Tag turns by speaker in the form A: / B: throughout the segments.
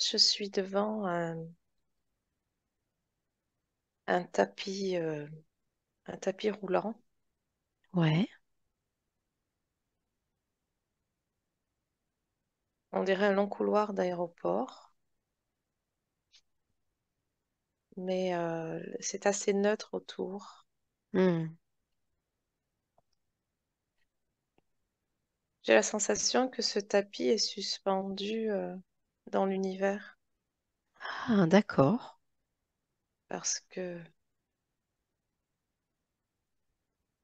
A: Je suis devant un tapis, un tapis roulant.
B: Ouais.
A: On dirait un long couloir d'aéroport, mais c'est assez neutre autour.
B: Hmm.
A: J'ai la sensation que ce tapis est suspendu dans l'univers
B: Ah, d'accord.
A: parce que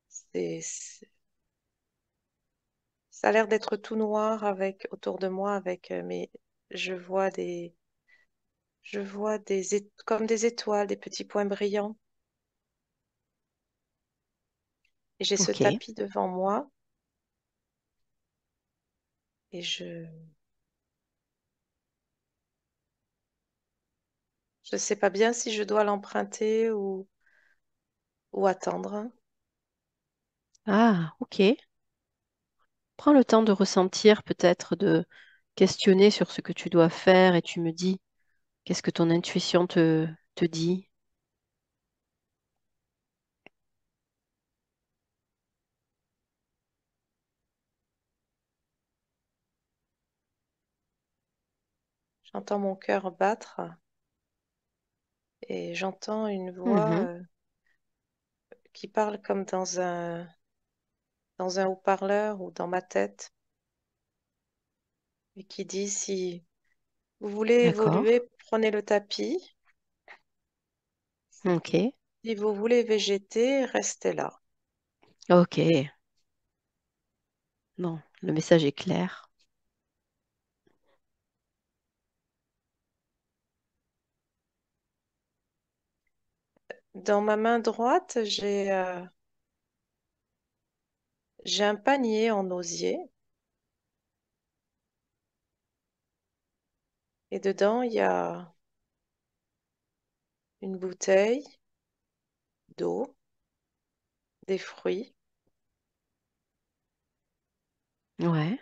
A: c'est- ça a l'air d'être tout noir avec autour de moi mais je vois comme des étoiles, des petits points brillants. Et j'ai ce
B: Ok.
A: tapis devant moi et je sais pas bien si je dois l'emprunter ou attendre.
B: Ah, ok. Prends le temps de ressentir, peut-être de questionner sur ce que tu dois faire et tu me dis qu'est-ce que ton intuition te dit.
A: J'entends mon cœur battre et j'entends une voix
B: Mhm.
A: qui parle comme dans un haut-parleur ou dans ma tête et qui dit si vous voulez
B: D'accord.
A: évoluer, prenez le tapis.
B: Ok.
A: Si vous voulez végéter, restez là.
B: Ok. Non, le message est clair.
A: Dans ma main droite, j'ai un panier en osier et dedans, il y a une bouteille d'eau, des fruits
B: Ouais.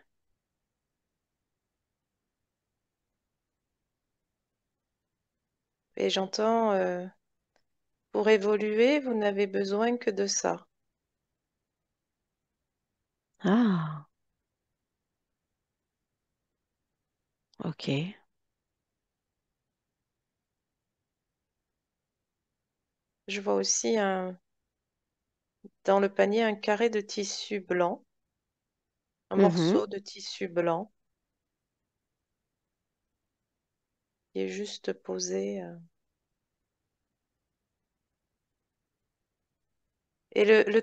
A: et j'entends pour évoluer, vous n'avez besoin que de ça.
B: Ah, ok.
A: Je vois aussi dans le panier un carré de tissu blanc, un
B: Mhm.
A: morceau de tissu blanc qui est juste posé. Et le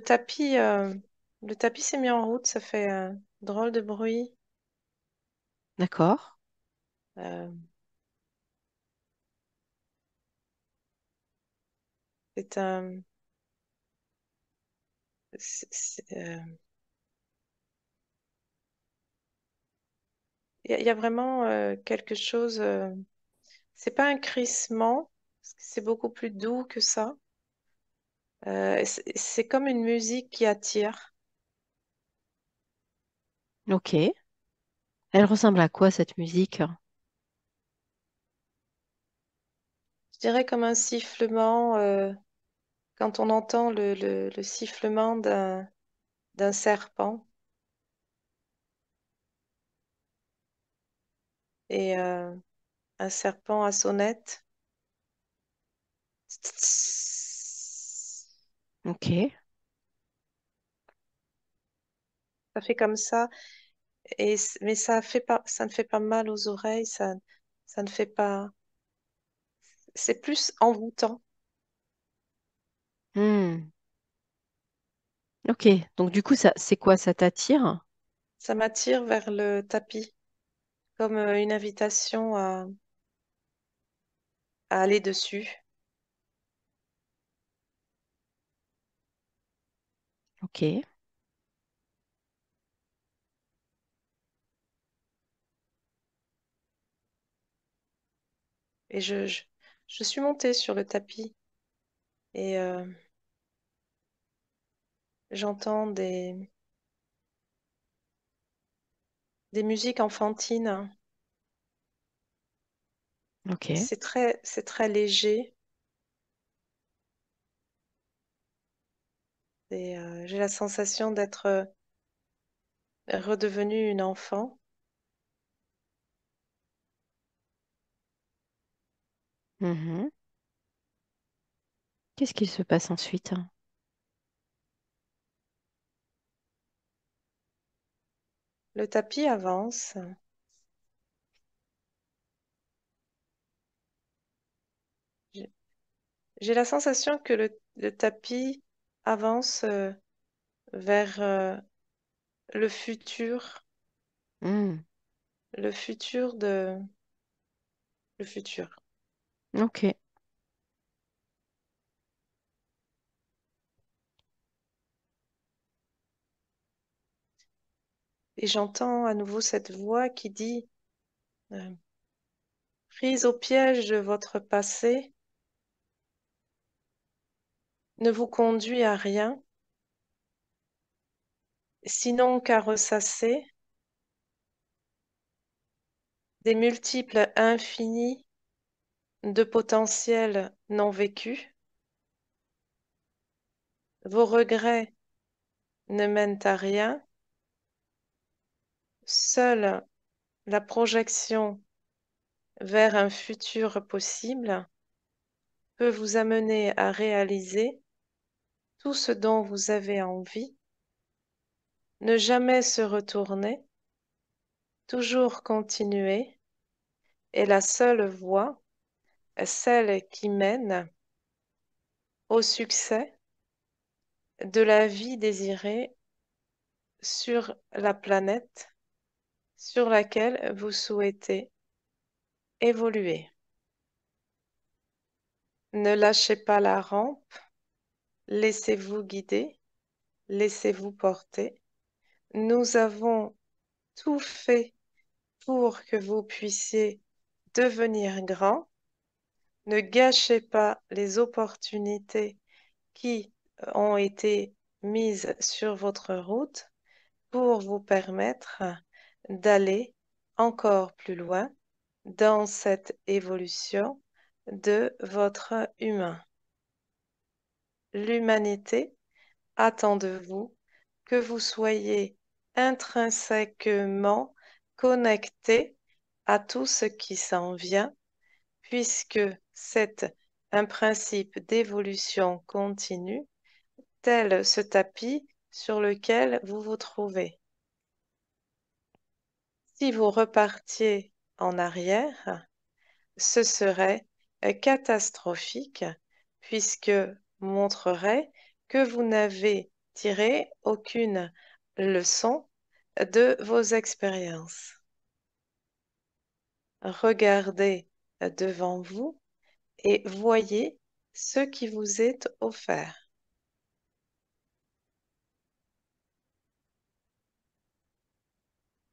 A: tapis s'est mis en route, ça fait un drôle de bruit.
B: D'accord.
A: Euh, c'est un, il y a vraiment quelque chose. C'est pas un crissement, parce que c'est beaucoup plus doux que ça. C'est comme une musique qui attire.
B: Ok. Elle ressemble à quoi cette musique?
A: Je dirais comme un sifflement, quand on entend le sifflement d'un serpent et un serpent à sonnette.
B: Ok.
A: Ça fait comme ça, mais ça ne fait pas mal aux oreilles, ça ne fait pas. C'est plus envoûtant.
B: Hmm. Ok. Donc du coup, ça, c'est quoi? Ça t'attire?
A: Ça m'attire vers le tapis, comme une invitation à aller dessus.
B: Ok.
A: Et je suis montée sur le tapis et j'entends des musiques enfantines.
B: Ok.
A: C'est très léger et j'ai la sensation d'être redevenue une enfant.
B: Mhm. Qu'est-ce qui se passe ensuite?
A: Le tapis avance. J'ai j'ai la sensation que le tapis avance vers le futur,
B: Hmm.
A: le futur de le futur.
B: Ok.
A: Et j'entends à nouveau cette voix qui dit, euh, prise au piège de votre passé, ne vous conduit à rien, sinon qu'à ressasser des multiples infinis de potentiels non vécus. Vos regrets ne mènent à rien, seule la projection vers un futur possible peut vous amener à réaliser tout ce dont vous avez envie, ne jamais se retourner, toujours continuer, est la seule voie, celle qui mène au succès de la vie désirée sur la planète sur laquelle vous souhaitez évoluer. Ne lâchez pas la rampe, laissez-vous guider, laissez-vous porter. Nous avons tout fait pour que vous puissiez devenir grand. Ne gâchez pas les opportunités qui ont été mises sur votre route pour vous permettre d'aller encore plus loin dans cette évolution de votre humain. L'humanité attend de vous que vous soyez intrinsèquement connecté à tout ce qui s'en vient, puisque c'est un principe d'évolution continue, tel ce tapis sur lequel vous vous trouvez. Si vous repartiez en arrière, ce serait catastrophique puisque montrerait que vous n'avez tiré aucune leçon de vos expériences. Regardez devant vous et voyez ce qui vous est offert.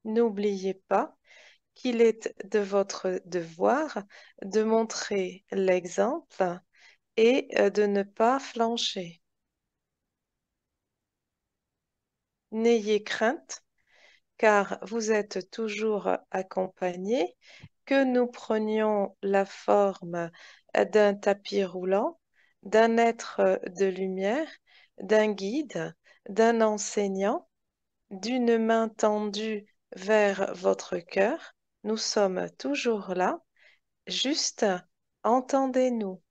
A: N'oubliez pas qu'il est de votre devoir de montrer l'exemple et de ne pas flancher. N'ayez crainte, car vous êtes toujours accompagné, que nous prenions la forme d'un tapis roulant, d'un être de lumière, d'un guide, d'un enseignant, d'une main tendue vers votre cœur. Nous sommes toujours là, juste entendez-nous.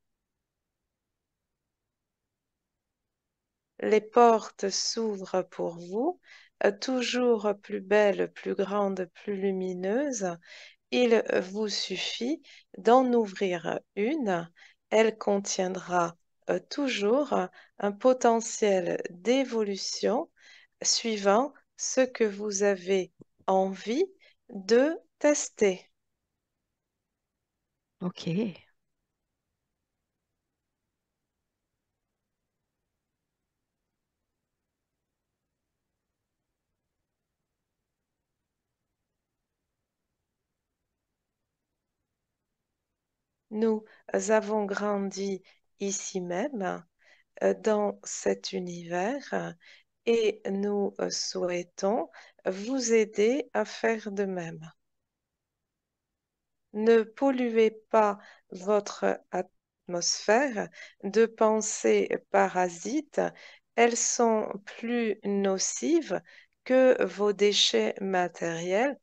A: Les portes s'ouvrent pour vous, toujours plus belles, plus grandes, plus lumineuses. Il vous suffit d'en ouvrir une. Elle contiendra toujours un potentiel d'évolution suivant ce que vous avez envie de tester.
B: Ok.
A: Nous avons grandi ici même, dans cet univers, et nous souhaitons vous aider à faire de même. Ne polluez pas votre atmosphère de pensées parasites. Elles sont plus nocives que vos déchets matériels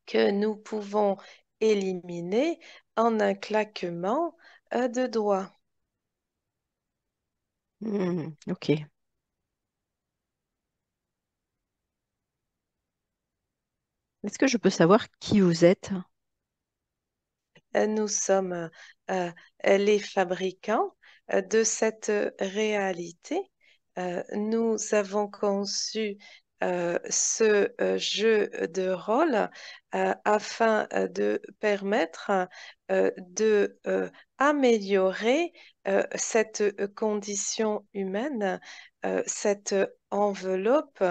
A: que nous pouvons éliminer en un claquement de doigts.
B: Ok. Est-ce que je peux savoir qui vous êtes?
A: Nous sommes les fabricants de cette réalité. Nous avons conçu ce jeu de rôle afin de permettre de améliorer cette condition humaine, cette enveloppe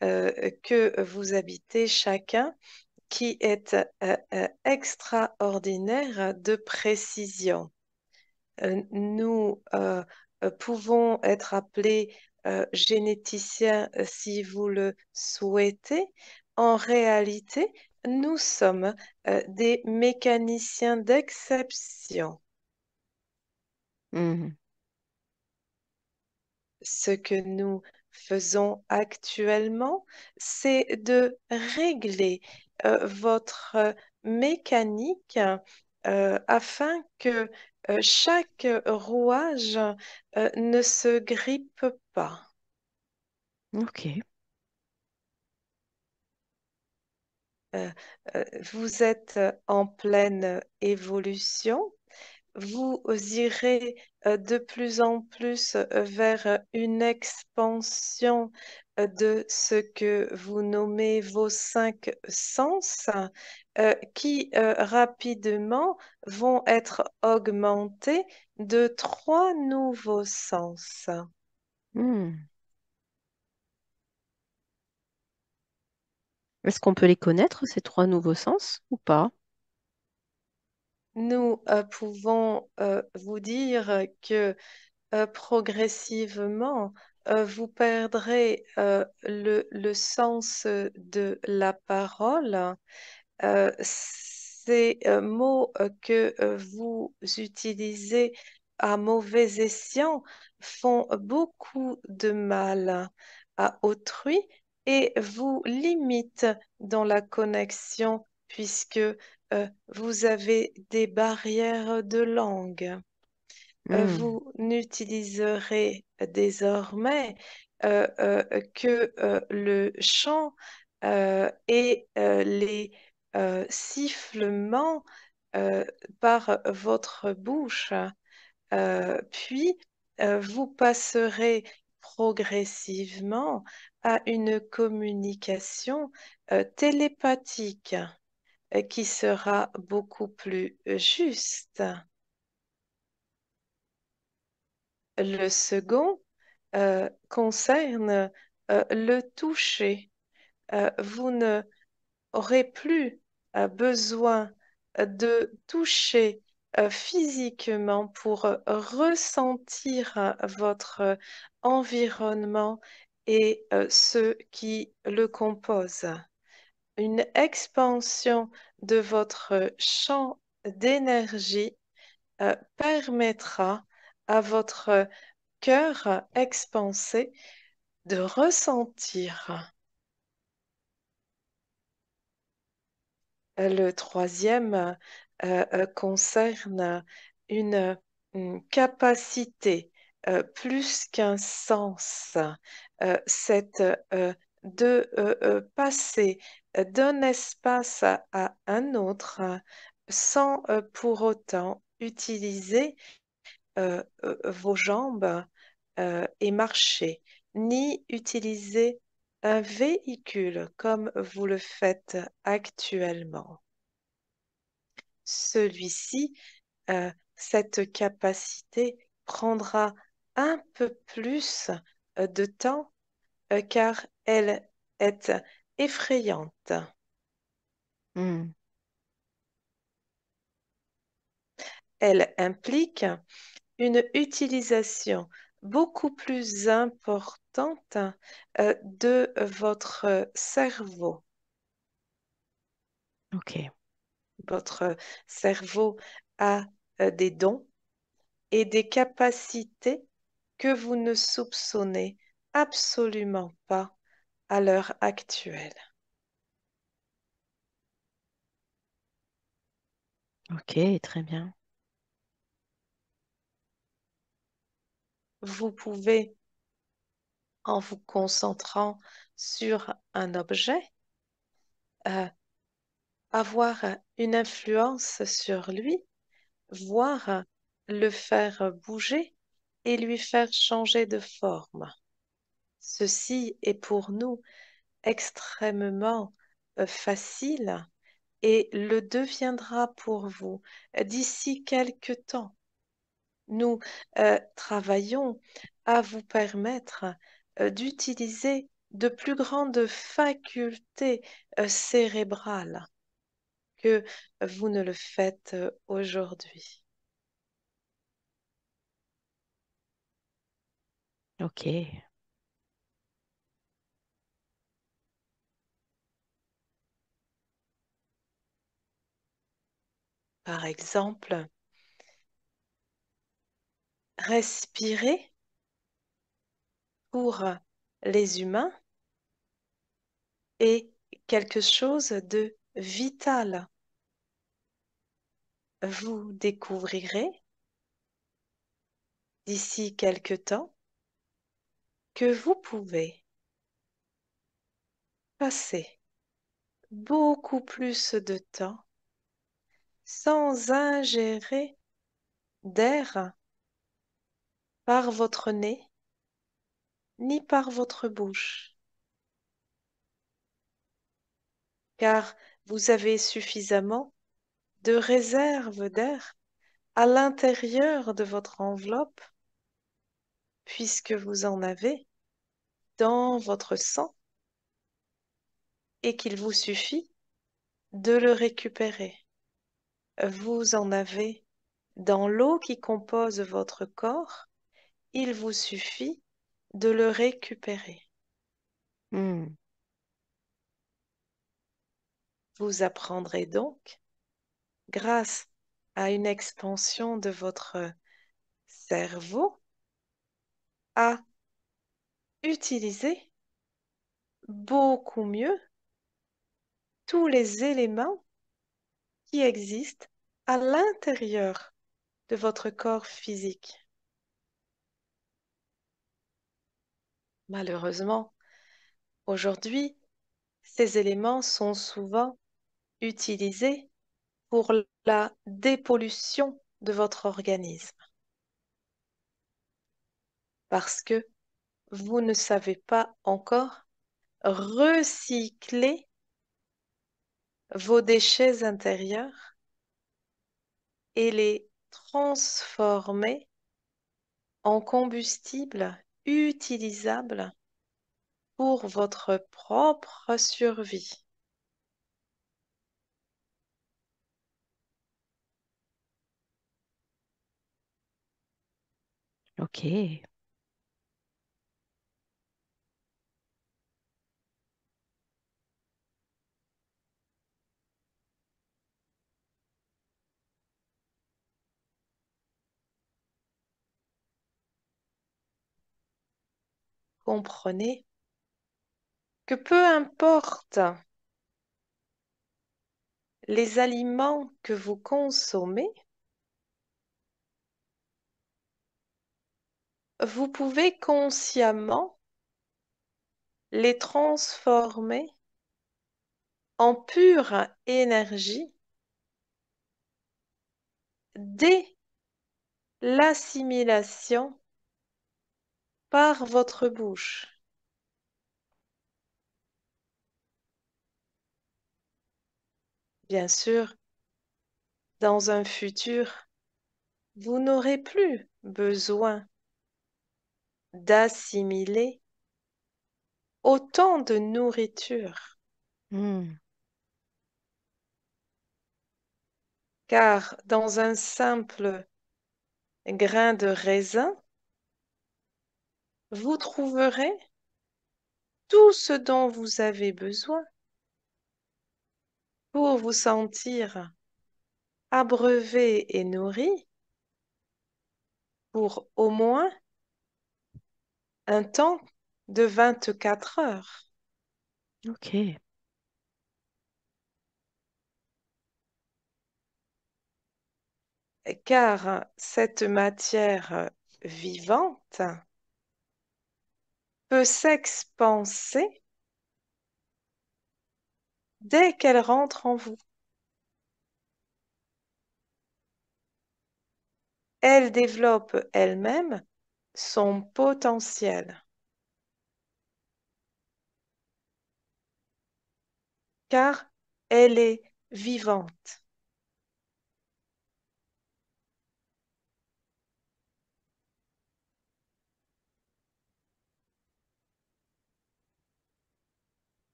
A: que vous habitez chacun qui est extraordinaire de précision. Nous pouvons être appelés généticiens si vous le souhaitez. En réalité, nous sommes des mécaniciens d'exception.
B: Hmm,
A: Ce que nous faisons actuellement, c'est de régler votre mécanique afin que chaque rouage ne se grippe pas.
B: ok.
A: Euh, Vous êtes en pleine évolution. Vous irez de plus en plus vers une expansion de ce que vous nommez vos cinq sens, qui rapidement vont être augmentés de trois nouveaux sens.
B: Hmm. Est-ce qu'on peut les connaître, ces trois nouveaux sens, ou pas?
A: Nous pouvons vous dire que progressivement, vous perdrez le sens de la parole. Ces mots que vous utilisez à mauvais escient font beaucoup de mal à autrui et vous limitent dans la connexion puisque vous avez des barrières de langue.
B: Hmm,
A: Vous n'utiliserez désormais que le chant et les sifflements euh, par votre bouche. Puis, vous passerez progressivement à une communication télépathique qui sera beaucoup plus juste. Le second concerne le toucher. Vous n'aurez plus besoin de toucher physiquement pour ressentir votre environnement et ce qui le compose. Une expansion de votre champ d'énergie permettra à votre cœur expansé de ressentir. Le troisième concerne une capacité plus qu'un sens, c'est passer d'un espace à un autre sans pour autant utiliser vos jambes et marcher, ni utiliser un véhicule comme vous le faites actuellement. Celui-ci, cette capacité prendra un peu plus de temps car elle est effrayante.
B: hmm,
A: Elle implique une utilisation beaucoup plus importante de votre cerveau.
B: ok.
A: Votre cerveau a des dons et des capacités que vous ne soupçonnez absolument pas à l'heure actuelle.
B: Ok, très bien.
A: Vous pouvez, en vous concentrant sur un objet, euh, avoir une influence sur lui, voire le faire bouger et lui faire changer de forme. Ceci est pour nous extrêmement facile et le deviendra pour vous d'ici quelque temps. Nous travaillons à vous permettre d'utiliser de plus grandes facultés cérébrales que vous ne le faites aujourd'hui.
B: Ok.
A: Par exemple, respirer pour les humains est quelque chose de vital. Vous découvrirez d'ici quelque temps que vous pouvez passer beaucoup plus de temps sans ingérer d'air par votre nez ni par votre bouche, car vous avez suffisamment de réserves d'air à l'intérieur de votre enveloppe, puisque vous en avez dans votre sang et qu'il vous suffit de le récupérer. Vous en avez dans l'eau qui compose votre corps, il vous suffit de le récupérer.
B: Hmm.
A: Vous apprendrez donc, grâce à une expansion de votre cerveau, à utiliser beaucoup mieux tous les éléments qui existent à l'intérieur de votre corps physique. Malheureusement, aujourd'hui, ces éléments sont souvent utilisés pour la dépollution de votre organisme parce que vous ne savez pas encore recycler vos déchets intérieurs et les transformer en combustible utilisable pour votre propre survie.
B: Ok.
A: Comprenez que peu importe les aliments que vous consommez, vous pouvez consciemment les transformer en pure énergie dès l'assimilation par votre bouche. Bien sûr, dans un futur, vous n'aurez plus besoin d'assimiler autant de nourriture,
B: Hmm.
A: car dans un simple grain de raisin, vous trouverez tout ce dont vous avez besoin pour vous sentir abreuvé et nourri pour au moins un temps de 24 heures.
B: Ok.
A: Car cette matière vivante peut s'expanser dès qu'elle rentre en vous. Elle développe elle-même son potentiel, car elle est vivante.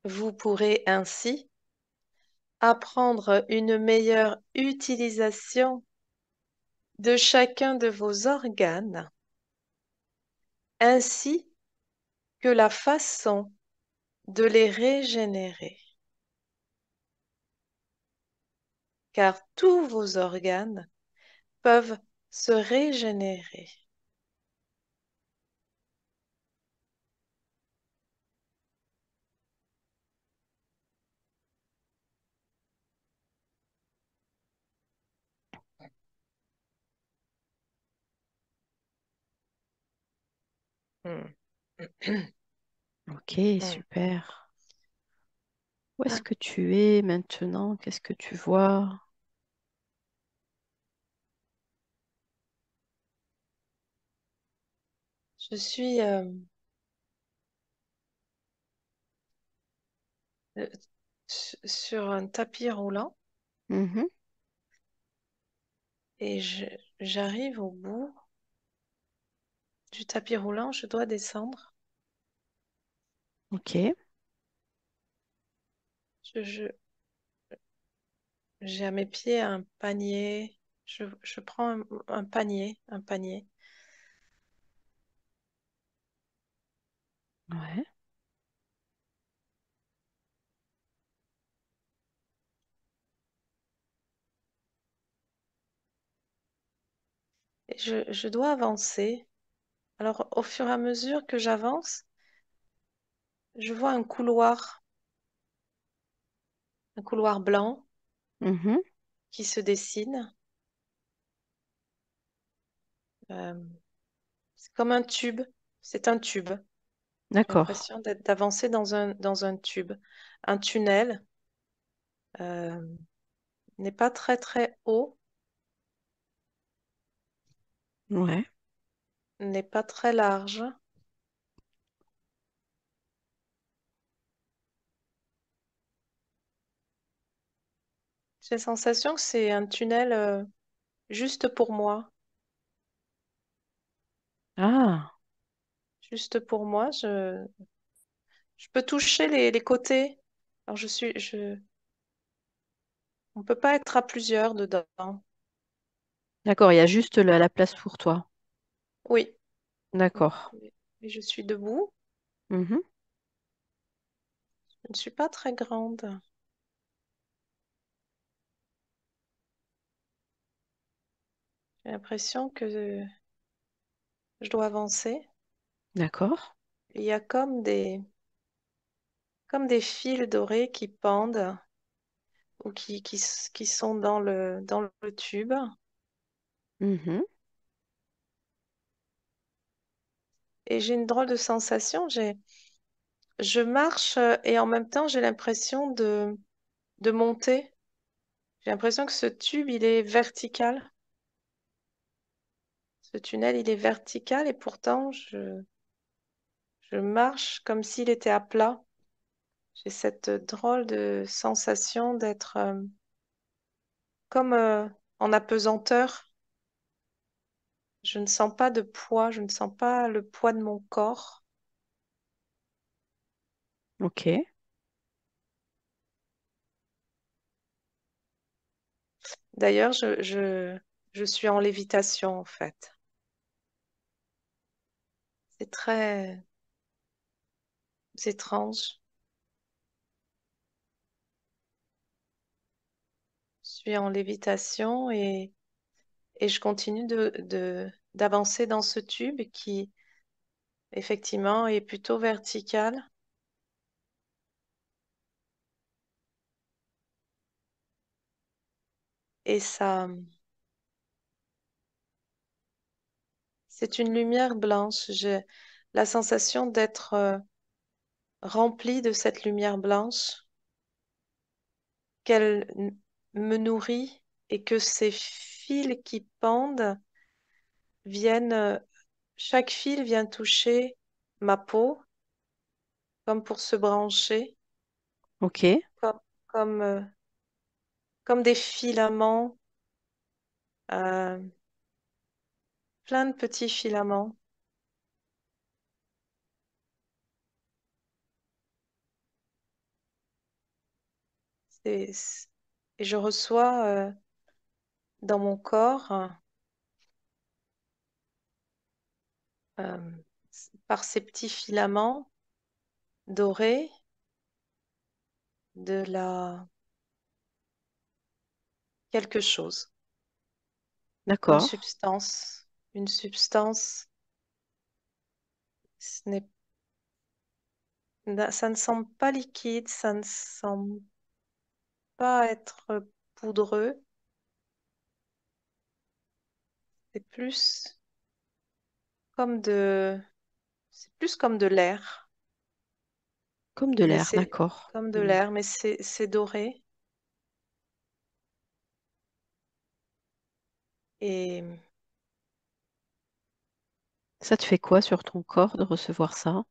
A: Vous pourrez ainsi apprendre une meilleure utilisation de chacun de vos organes, ainsi que la façon de les régénérer, car tous vos organes peuvent se régénérer. Hmm.
B: Ok,
A: Hmm.
B: super. Où est-ce que tu es maintenant? Qu'est-ce que tu vois?
A: Je suis euh, sur un tapis roulant
B: Mhm.
A: et j'arrive au bout du tapis roulant. Je dois descendre.
B: Ok.
A: Je, j'ai à mes pieds un panier. Je prends un panier, un panier.
B: Ouais.
A: Et je dois avancer. Alors, au fur et à mesure que j'avance, je vois un couloir blanc
B: Mhm.
A: qui se dessine. Euh, c'est comme un tube. C'est un tube. J'ai
B: D'accord.
A: l'impression d'avancer dans un tube. Un tunnel euh, n'est pas très très haut,
B: Ouais.
A: n'est pas très large. J'ai la sensation que c'est un tunnel juste pour moi.
B: Ah,
A: Juste pour moi. Je peux toucher les côtés. Alors on peut pas être à plusieurs dedans.
B: d'accord. Il y a juste la place pour toi.
A: Oui,
B: D'accord.
A: et je suis debout.
B: Mhm.
A: Je ne suis pas très grande. J'ai l'impression que je dois avancer.
B: D'accord.
A: Il y a comme des fils dorés qui pendent ou qui sont dans le tube.
B: Mhm.
A: Et j'ai une drôle de sensation. Je marche et en même temps, j'ai l'impression de monter. J'ai l'impression que ce tube, il est vertical. Ce tunnel, il est vertical et pourtant, je marche comme s'il était à plat. J'ai cette drôle de sensation d'être comme en apesanteur. Je ne sens pas de poids, je ne sens pas le poids de mon corps.
B: Ok.
A: D'ailleurs, je suis en lévitation en fait. C'est très étrange. Je suis en lévitation et je continue d'avancer dans ce tube qui, effectivement, est plutôt vertical. Et ça, c'est une lumière blanche. J'ai la sensation d'être remplie de cette lumière blanche, qu'elle me nourrit et que ces fils qui pendent viennent, chaque fil vient toucher ma peau, comme pour se brancher,
B: Ok.
A: comme, comme, euh, comme des filaments, euh, plein de petits filaments. C'est- Et je reçois dans mon corps, euh, par ces petits filaments dorés, de la quelque chose, une
B: D'accord.
A: substance, une substance. Ce n'est, ça ne semble pas liquide, ça ne semble pas être poudreux. C'est plus comme de, c'est plus comme de l'air,
B: Comme de
A: mais
B: l'air,
A: c'est
B: d'accord.
A: comme de
B: Hmm.
A: l'air, mais c'est doré. Et
B: Ça te fait quoi sur ton corps de recevoir ça?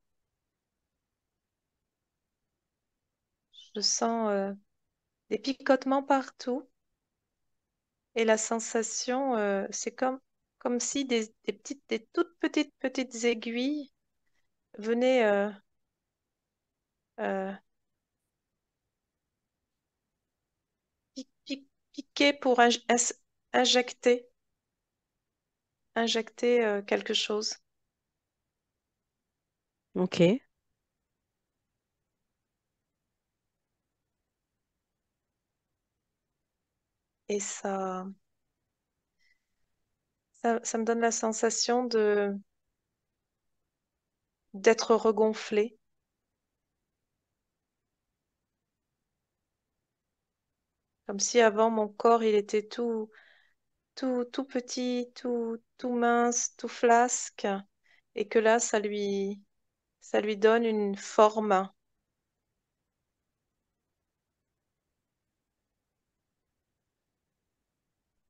A: je sens des picotements partout. Et la sensation, c'est comme si des toutes petites aiguilles venaient euh, piquer pour injecter, injecter quelque chose.
B: Ok.
A: Et ça me donne la sensation d'être regonflé, comme si avant mon corps il était tout petit, tout mince, tout flasque, et que là ça lui donne une forme,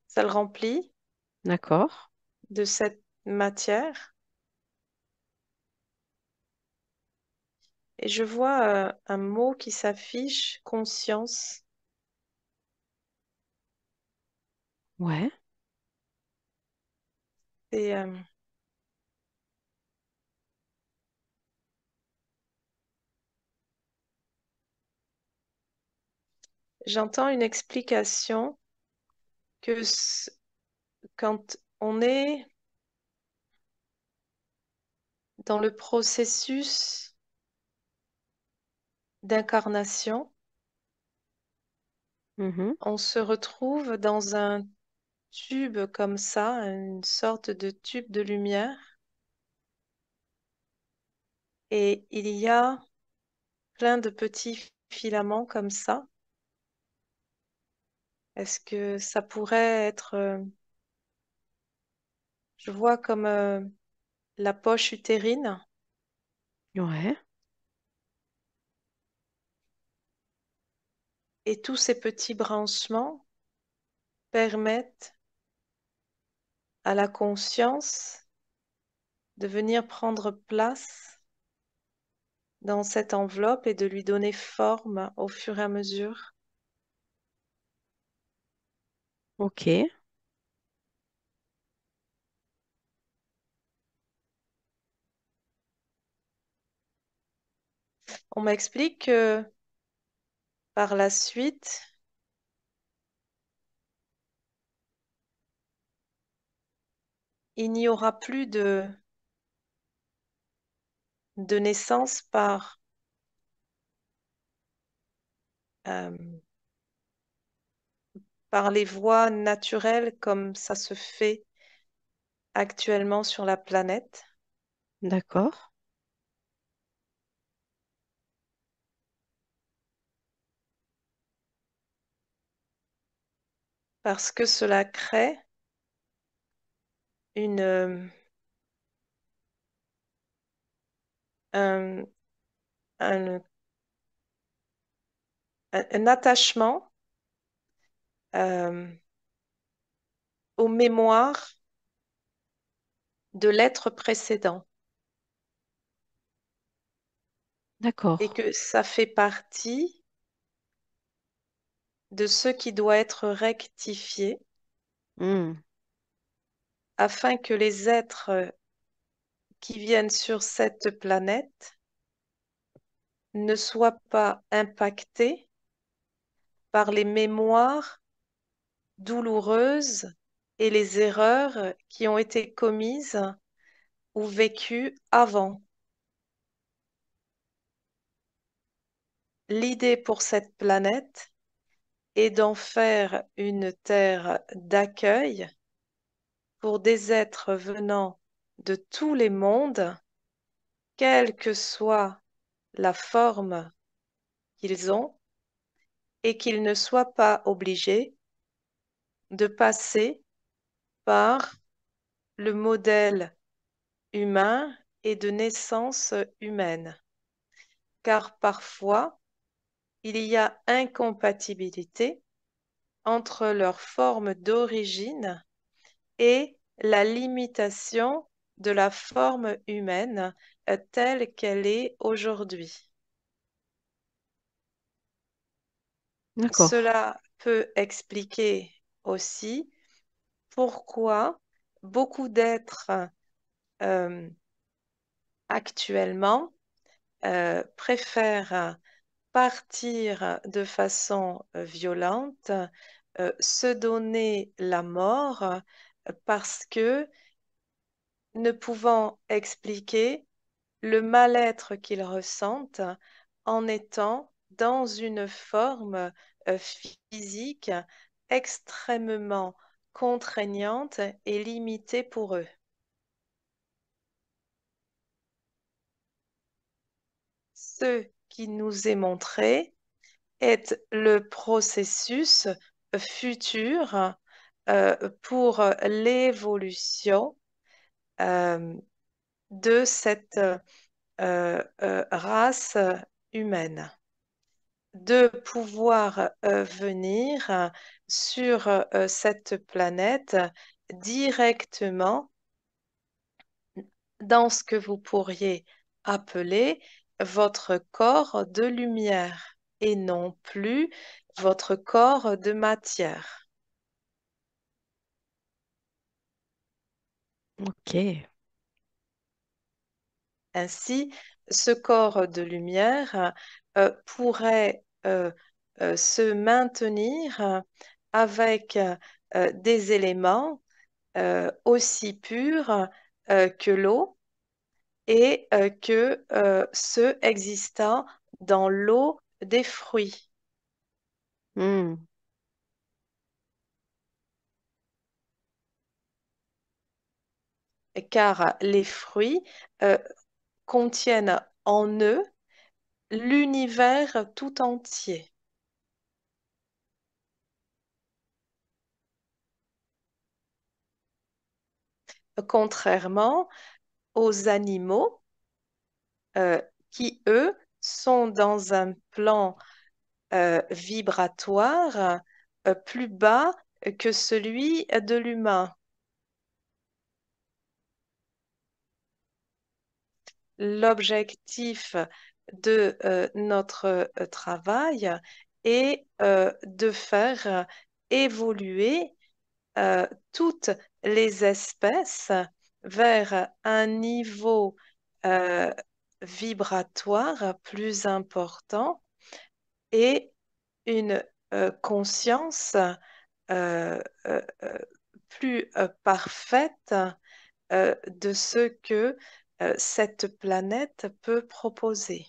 A: ça le remplit
B: D'accord.
A: de cette matière. Et je vois un mot qui s'affiche, conscience.
B: Ouais.
A: Et j'entends une explication que quand on est dans le processus d'incarnation,
B: Mhm.
A: on se retrouve dans un tube comme ça, une sorte de tube de lumière, et il y a plein de petits filaments comme ça. Est-ce que ça pourrait être, je vois comme la poche utérine,
B: Ouais.
A: et tous ces petits branchements permettent à la conscience de venir prendre place dans cette enveloppe et de lui donner forme au fur et à mesure.
B: Ok.
A: On m'explique que par la suite, il n'y aura plus de naissance euh, par les voies naturelles comme ça se fait actuellement sur la planète,
B: D'accord.
A: parce que cela crée une, un, un- un attachement euh, aux mémoires de l'être précédent et
B: D'accord.
A: que ça fait partie de ce qui doit être rectifié
B: Hmm.
A: afin que les êtres qui viennent sur cette planète ne soient pas impactés par les mémoires douloureuses et les erreurs qui ont été commises ou vécues avant. L'idée pour cette planète est d'en faire une terre d'accueil pour des êtres venant de tous les mondes, quelle que soit la forme qu'ils ont, et qu'ils ne soient pas obligés de passer par le modèle humain et de naissance humaine. Car parfois, il y a incompatibilité entre leur forme d'origine et la limitation de la forme humaine telle qu'elle est aujourd'hui.
B: D'accord.
A: Cela peut expliquer aussi pourquoi beaucoup d'êtres euh, actuellement préfèrent partir de façon violente, se donner la mort parce que ne pouvant expliquer le mal-être qu'ils ressentent en étant dans une forme physique extrêmement contraignante et limitée pour eux. Ce qui nous est montré est le processus futur pour l'évolution euh, de cette race humaine, de pouvoir venir sur cette planète directement dans ce que vous pourriez appeler votre corps de lumière et non plus votre corps de matière.
B: Ok.
A: Ainsi, ce corps de lumière pourrait se maintenir avec des éléments aussi purs que l'eau et que ceux existant dans l'eau des fruits,
B: Hmm.
A: car les fruits euh, contiennent en eux l'univers tout entier, contrairement aux animaux qui, eux, sont dans un plan vibratoire plus bas que celui de l'humain. L'objectif de notre travail est de faire évoluer toutes les espèces vers un niveau euh, vibratoire plus important et une conscience euh, euh, plus parfaite de ce que cette planète peut proposer.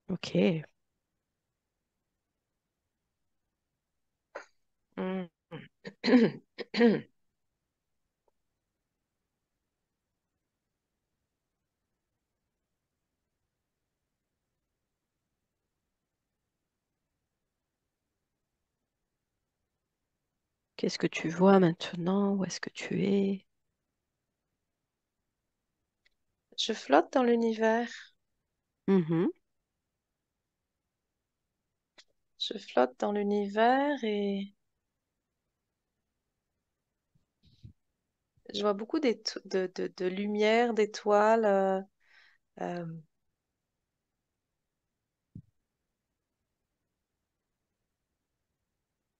B: Ok.
A: Hmm.
B: Qu'est-ce que tu vois maintenant? Où est-ce que tu es?
A: Je flotte dans l'univers.
B: Mhm.
A: Je flotte dans l'univers et je vois beaucoup de lumière, d'étoiles. Euh,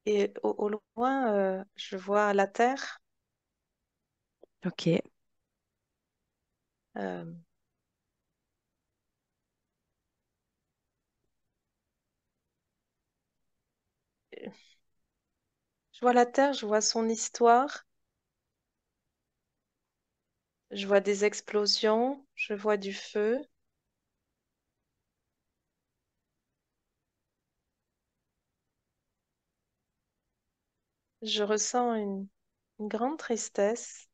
A: et au loin, je vois la Terre.
B: Ok.
A: Euh, je vois la Terre, je vois son histoire. Je vois des explosions. Je vois du feu. Je ressens une grande tristesse.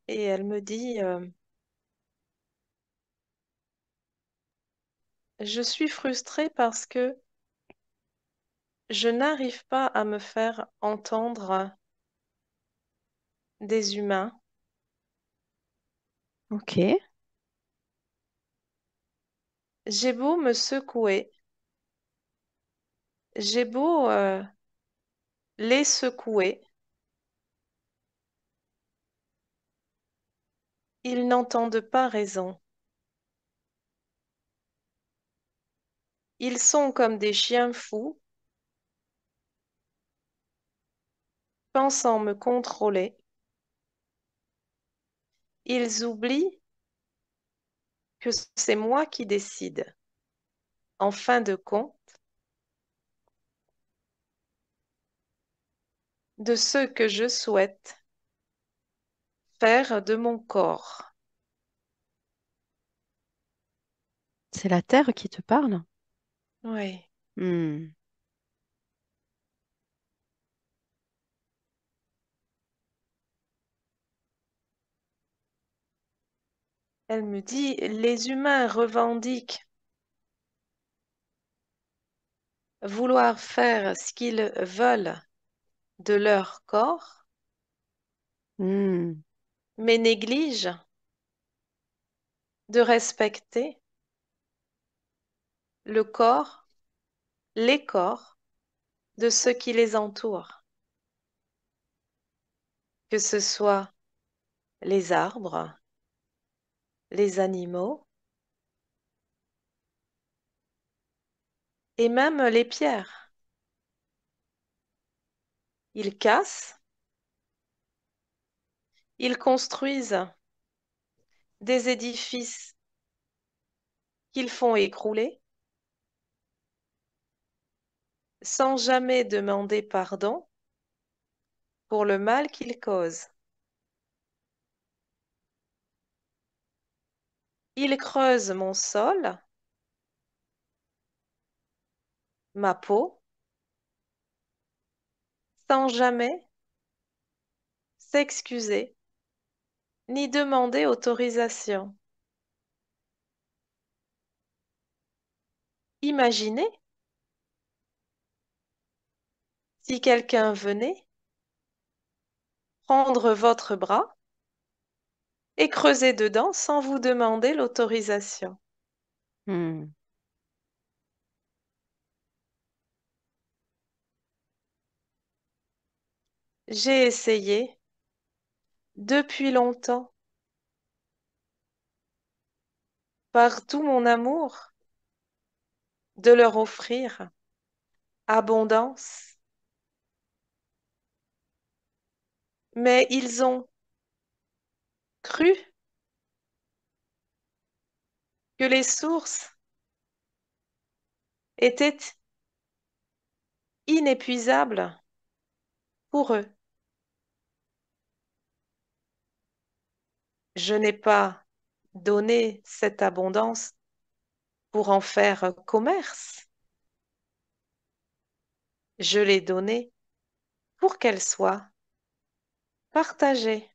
A: Et elle me dit, je suis frustrée parce que je n'arrive pas à me faire entendre des humains.
B: Ok.
A: J'ai beau me secouer, j'ai beau les secouer, ils n'entendent pas raison. Ils sont comme des chiens fous, pensant me contrôler. Ils oublient que c'est moi qui décide, en fin de compte, de ce que je souhaite faire de mon corps.
B: C'est la Terre qui te parle?
A: Oui.
B: Hmm.
A: Elle me dit, les humains revendiquent vouloir faire ce qu'ils veulent de leur corps,
B: Hmm.
A: mais négligent de respecter le corps, les corps de ceux qui les entourent, que ce soit les arbres, les animaux et même les pierres. Ils cassent, ils construisent des édifices qu'ils font écrouler sans jamais demander pardon pour le mal qu'ils causent. Ils creusent mon sol, ma peau, sans jamais s'excuser ni demander autorisation. Imaginez si quelqu'un venait prendre votre bras et creuser dedans sans vous demander l'autorisation.
B: Hmm.
A: J'ai essayé depuis longtemps, par tout mon amour, de leur offrir abondance, mais ils ont cru que les sources étaient inépuisables pour eux. Je n'ai pas donné cette abondance pour en faire un commerce. Je l'ai donnée pour qu'elle soit partagée.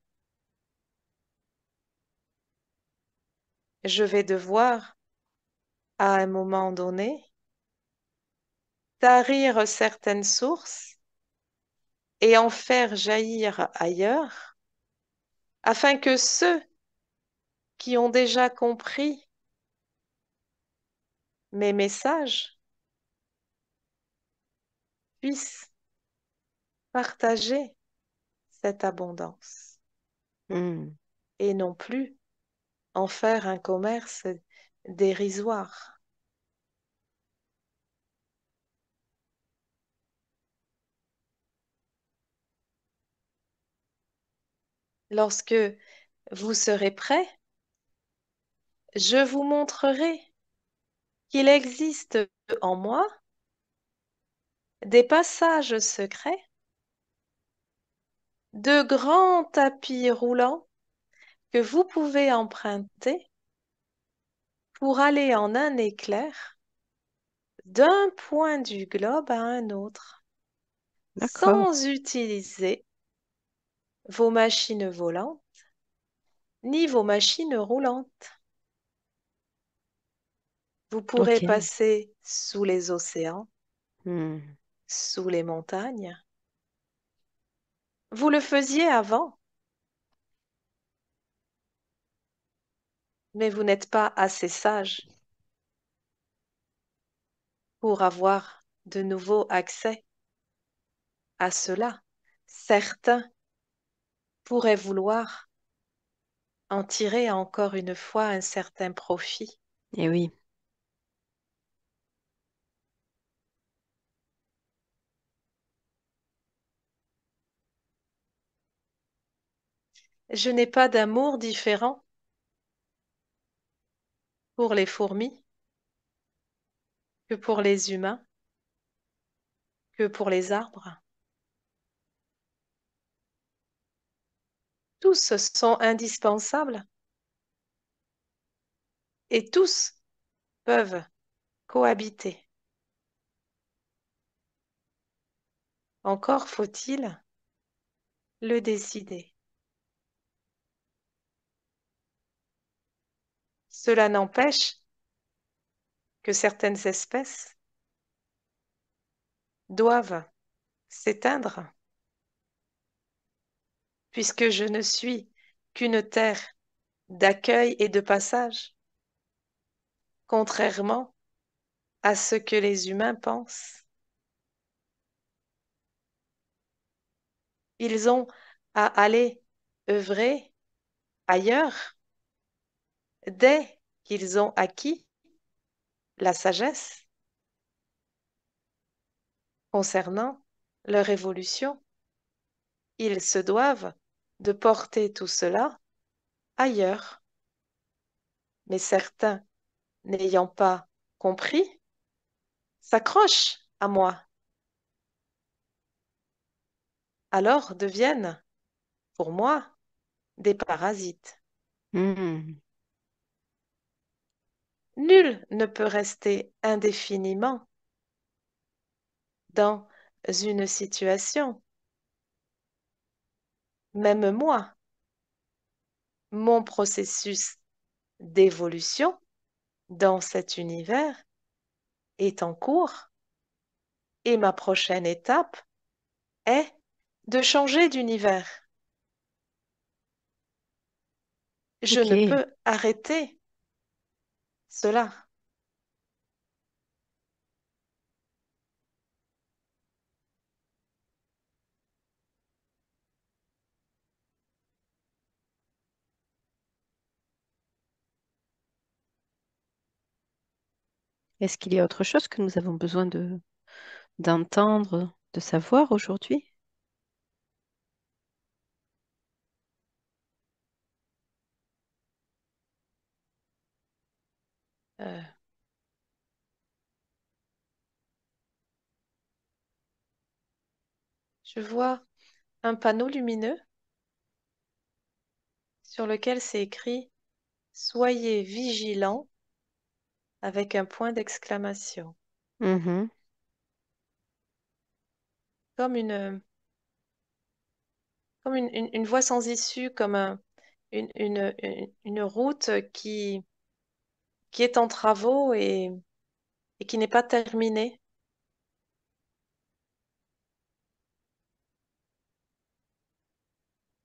A: Je vais devoir, à un moment donné, tarir certaines sources et en faire jaillir ailleurs, afin que ceux qui ont déjà compris mes messages puissent partager cette abondance
B: Hmm.
A: et non plus en faire un commerce dérisoire. Lorsque vous serez prêt, je vous montrerai qu'il existe en moi des passages secrets, de grands tapis roulants que vous pouvez emprunter pour aller en un éclair d'un point du globe à un autre,
B: D'accord.
A: sans utiliser vos machines volantes ni vos machines roulantes. Vous pourrez
B: Ok.
A: passer sous les océans,
B: Hmm.
A: sous les montagnes. Vous le faisiez avant, mais vous n'êtes pas assez sage pour avoir de nouveau accès à cela. Certains pourraient vouloir en tirer encore une fois un certain profit.
B: Eh oui.
A: Je n'ai pas d'amour différent pour les fourmis que pour les humains, que pour les arbres. Tous sont indispensables et tous peuvent cohabiter. Encore faut-il le décider. Cela n'empêche que certaines espèces doivent s'éteindre, puisque je ne suis qu'une terre d'accueil et de passage, contrairement à ce que les humains pensent. Ils ont à aller œuvrer ailleurs dès qu'ils ont acquis la sagesse concernant leur évolution. Ils se doivent de porter tout cela ailleurs. Mais certains, n'ayant pas compris, s'accrochent à moi, alors deviennent, pour moi, des parasites.
B: Hmm.
A: Nul ne peut rester indéfiniment dans une situation. Même moi, mon processus d'évolution dans cet univers est en cours et ma prochaine étape est de changer d'univers. Je ne
B: Ok.
A: peux arrêter cela.
B: Est-ce qu'il y a autre chose que nous avons besoin de d'entendre, de savoir aujourd'hui?
A: Euh, je vois un panneau lumineux sur lequel c'est écrit Soyez vigilants avec un point d'exclamation.
B: Mhm.
A: Comme une voie sans issue, comme une route qui est en travaux et qui n'est pas terminée.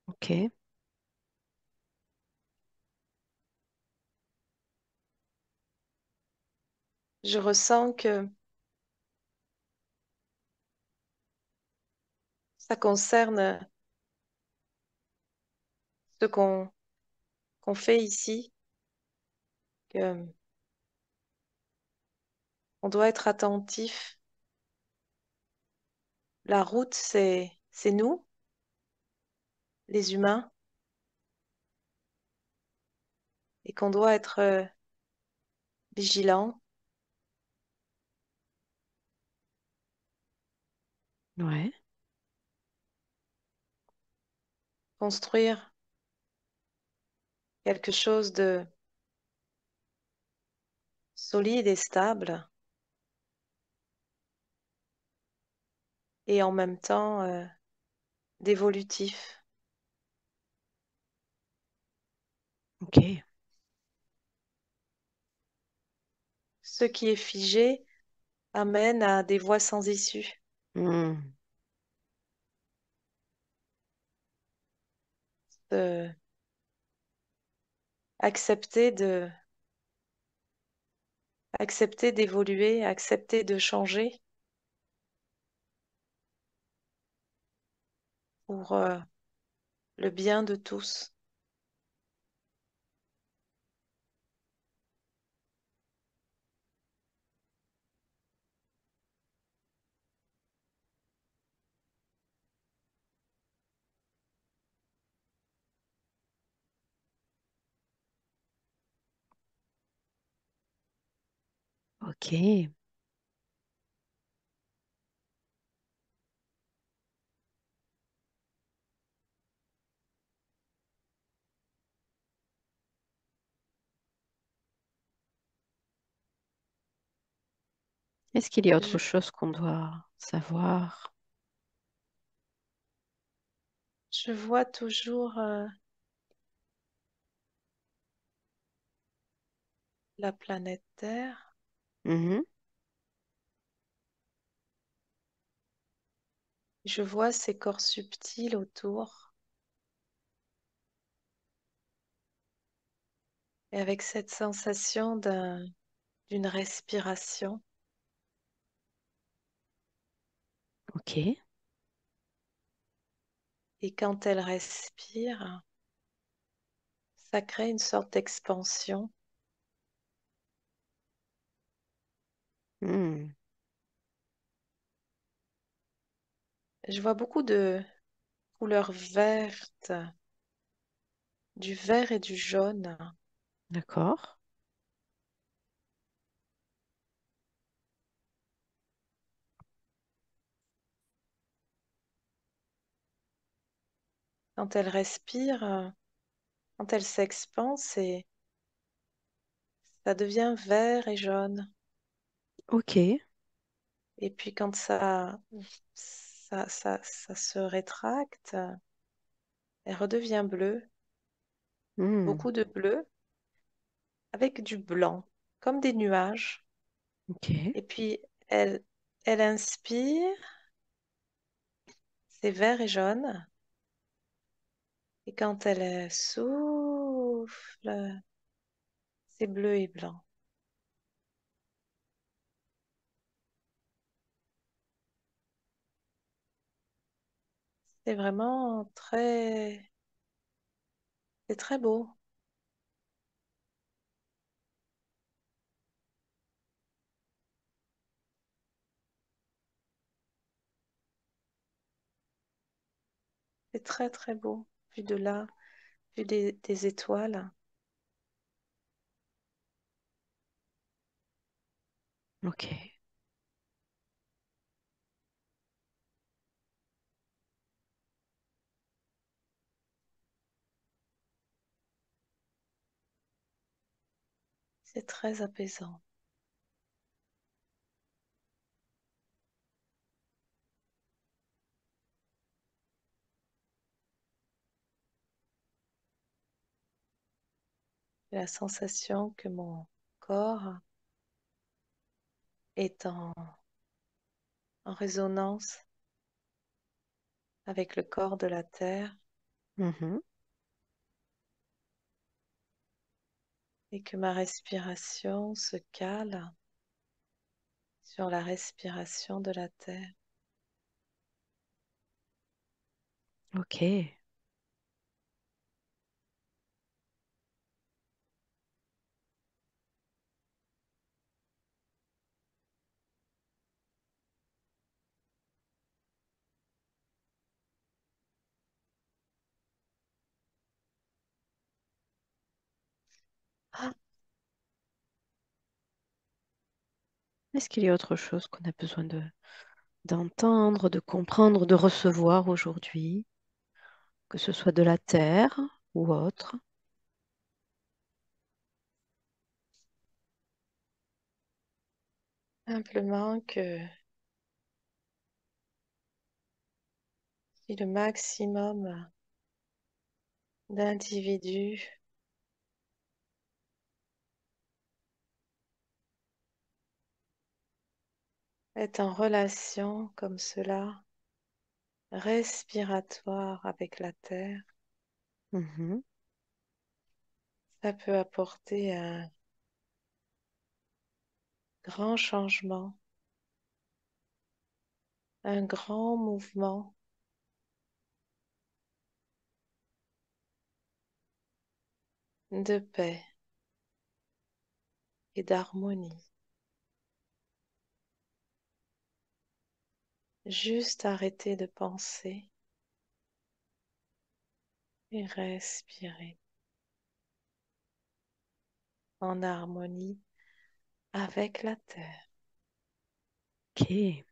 B: Ok.
A: Je ressens que ça concerne ce qu'on fait ici, que on doit être attentif. La route, c'est nous, les humains, et qu'on doit être vigilant,
B: Ouais.
A: construire quelque chose de solide et stable, et en même temps d'évolutif.
B: Ok.
A: Ce qui est figé amène à des voies sans issue.
B: Hmm.
A: De accepter de accepter d'évoluer, accepter de changer pour le bien de tous.
B: Ok. Est-ce qu'il y a autre
A: Je,
B: chose qu'on doit savoir?
A: je vois toujours la planète Terre.
B: Mhm.
A: Je vois ces corps subtils autour. Et avec cette sensation d'une respiration.
B: Ok.
A: Et quand elle respire, ça crée une sorte d'expansion.
B: Hmm.
A: Je vois beaucoup de couleurs vertes, du vert et du jaune.
B: D'accord.
A: Quand elle respire, quand elle s'expanse, ça devient vert et jaune.
B: Ok.
A: Et puis quand ça se rétracte, elle redevient bleue,
B: Hmm.
A: beaucoup de bleu, avec du blanc, comme des nuages.
B: Ok.
A: Et puis elle, elle inspire, c'est vert et jaune. Et quand elle souffle, c'est bleu et blanc. C'est vraiment c'est très beau. C'est très très beau, vu de là, vu des étoiles.
B: Ok.
A: C'est très apaisant. J'ai la sensation que mon corps est en résonance avec le corps de la terre
B: Mhm.
A: et que ma respiration se cale sur la respiration de la terre.
B: Ok.
A: Ah,
B: Est-ce qu'il y a autre chose qu'on a besoin d'entendre, de comprendre, de recevoir aujourd'hui, que ce soit de la terre ou autre?
A: simplement que si le maximum d'individus est en relation comme cela, respiratoire avec la terre,
B: Mhm.
A: ça peut apporter un grand changement, un grand mouvement de paix et d'harmonie. Juste arrêter de penser et respirer en harmonie avec la terre.
B: Ok.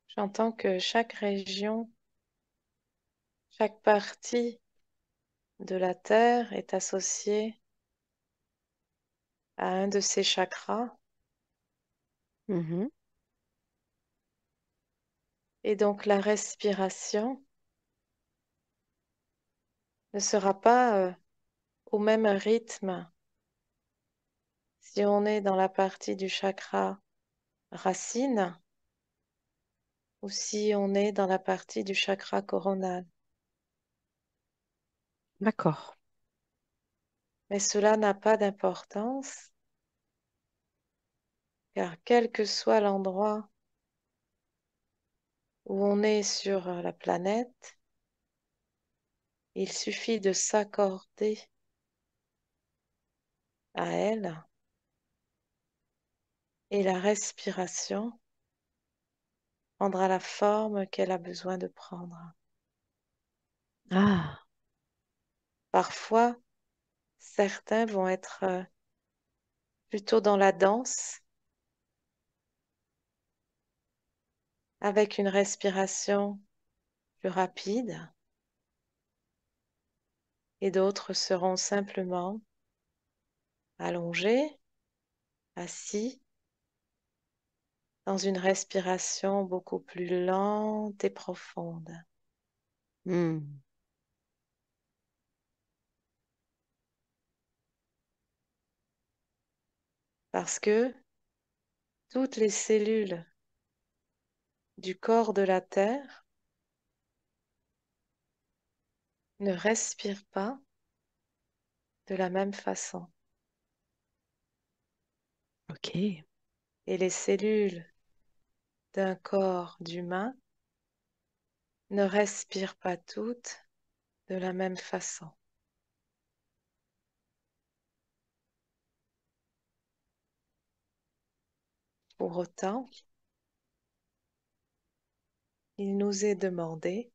A: J'entends que chaque région, chaque partie de la terre est associée à un de ces chakras
B: Mhm.
A: et donc la respiration ne sera pas au même rythme si on est dans la partie du chakra racine ou si on est dans la partie du chakra coronal.
B: D'accord.
A: Mais cela n'a pas d'importance car quel que soit l'endroit où on est sur la planète, il suffit de s'accorder à elle et la respiration prendra la forme qu'elle a besoin de prendre.
B: Ah,
A: Parfois, certains vont être plutôt dans la danse avec une respiration plus rapide et d'autres seront simplement allongés, assis, dans une respiration beaucoup plus lente et profonde.
B: hmm.
A: Parce que toutes les cellules du corps de la Terre ne respirent pas de la même façon.
B: Ok.
A: Et les cellules d'un corps d'humain ne respirent pas toutes de la même façon. Pour autant, il nous est demandé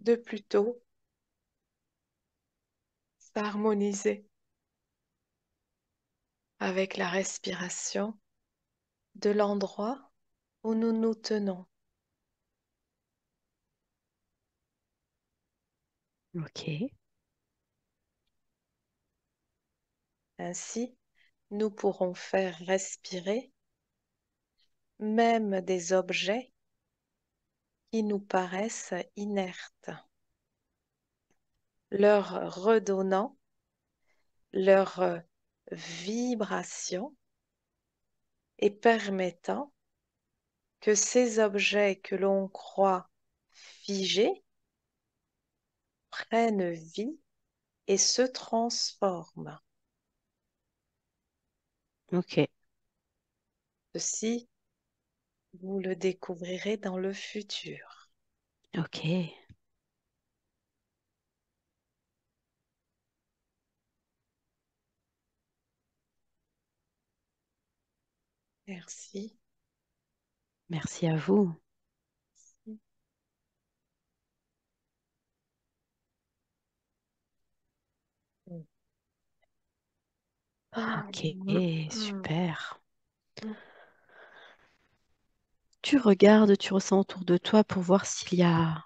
A: de plutôt s'harmoniser avec la respiration de l'endroit où nous nous tenons.
B: Ok.
A: Ainsi, nous pourrons faire respirer même des objets qui nous paraissent inertes, leur redonnant leur vibration et permettant que ces objets que l'on croit figés prennent vie et se transforment.
B: Ok.
A: Ceci, vous le découvrirez dans le futur.
B: Ok.
A: Merci.
B: Merci à vous. Ok. Super. Tu regardes, tu ressens autour de toi pour voir s'il y a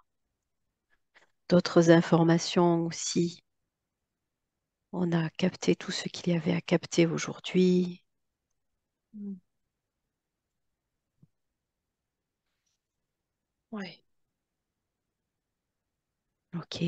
B: d'autres informations ou si on a capté tout ce qu'il y avait à capter aujourd'hui.
A: Oui.
B: Ok.